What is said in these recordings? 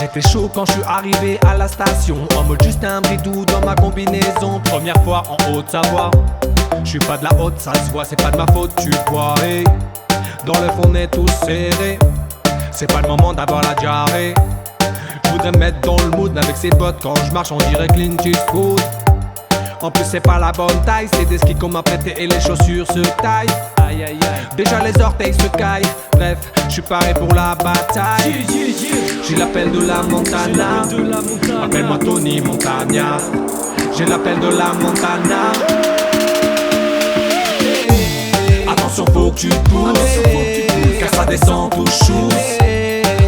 J'étais chaud quand je suis arrivé à la station, en mode juste un bridou dans ma combinaison. Première fois en Haute-Savoie, je suis pas de la haute, ça se voit, c'est pas de ma faute, tu vois. Et dans le fond on est tous serrés, c'est pas le moment d'avoir la diarrhée. Je voudrais me mettre dans le mood avec ses bottes, quand je marche on dirait Clint Eastwood. En plus c'est pas la bonne taille, c'est des skis qu'on m'a prêté et les chaussures se taillent. Aïe aïe aïe, déjà les orteils se caillent. Bref, je suis paré pour la bataille. J'ai l'appel de la Montana, appelle-moi Tony Montana. J'ai l'appel de la Montana. Attention faut que tu te pousses, car ça descend tout chou.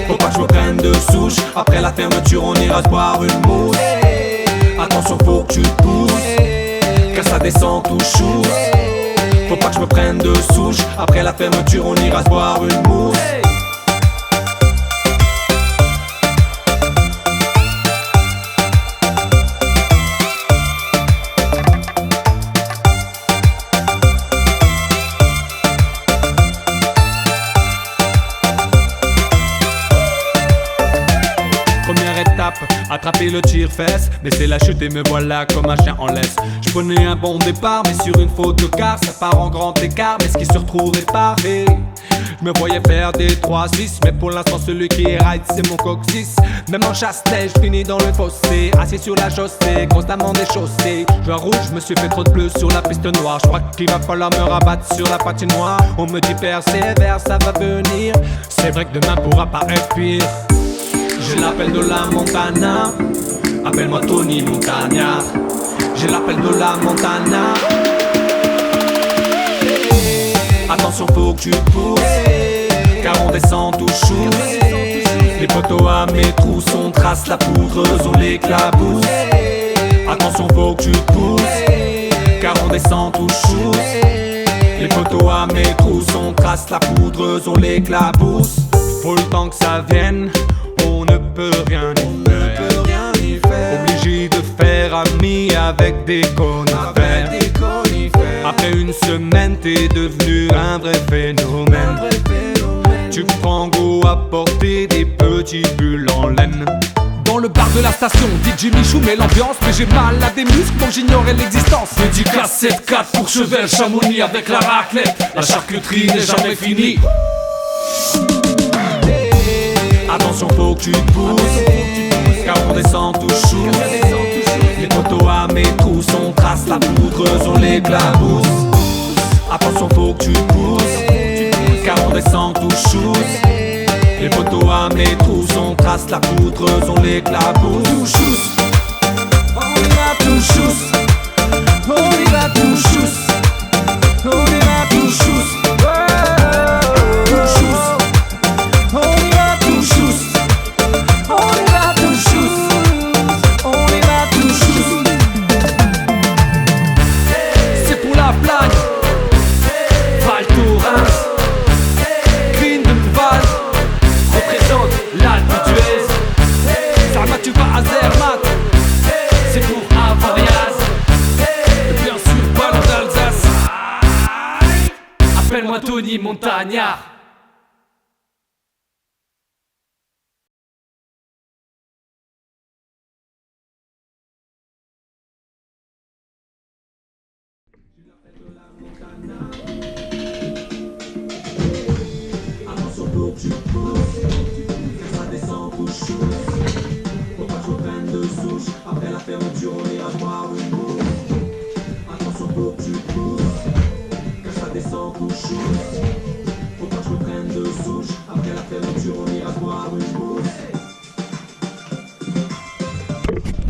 Faut pas que je me prenne de souche, après la fermeture on ira se boire une mousse. Attention faut que tu te pousses, car ça descend tout chou. Faut pas que je me prenne de souche, après la fermeture on ira se boire une mousse. Première étape, attraper le tire-fesse, laisser la chute et me voilà comme un chien en laisse. Je prenais un bon départ mais sur une faute de car, ça part en grand écart mais ce qui se retrouve est parfait. Je me voyais faire des 3-6, mais pour l'instant celui qui est right c'est mon coccyx. Même en chasse-neige, fini dans le fossé, assis sur la chaussée, constamment déchaussé. Je vois rouge, je me suis fait trop de bleu sur la piste noire. Je crois qu'il va falloir me rabattre sur la patinoire. On me dit persévère, ça va venir. C'est vrai que demain pourra paraître pire. J'ai l'appel de la Montana, appelle-moi Tony Montana. J'ai l'appel de la Montana. Attention faut que tu te pousses, car on descend tout chou. Les poteaux à mes trousses, on trace la poudreuse, on l'éclabousse. Attention faut que tu te pousses, car on descend tout chou. Les poteaux à mes trousses, on trace la poudreuse, on l'éclabousse. Faut le temps que ça vienne, on ne peut rien y faire. Obligé de faire ami avec des conifères. Après une semaine t'es devenu un vrai phénomène. Tu prends goût à porter des petits bulles en laine. Dans le bar de la station, DJ Michou met l'ambiance, mais j'ai mal à des muscles dont j'ignorais l'existence. Dédicace 7-4 pour Chevel, Chamonix avec la raclette. La charcuterie n'est jamais finie. Attention faut que tu te pousses, car on descend tout chou. Les poteaux à mes trousses, on trace la poudreuse, on l'éclabousse. Attention faut que tu te pousses, car on descend tout chou. Les poteaux à mes trousses, on trace la poudreuse, on l'éclabousse. Tout chousse, on y va tout chousse, on y va tout chousse, on y va tout chousse. Appelle-moi Tony Montana. Attention faut que tu te pousses, car ça descend tout chou. Faut pas que je prenne de souche, après la fermeture on ira boire une mousse. Attention faut que tu te pousses, car ça descend tout chou.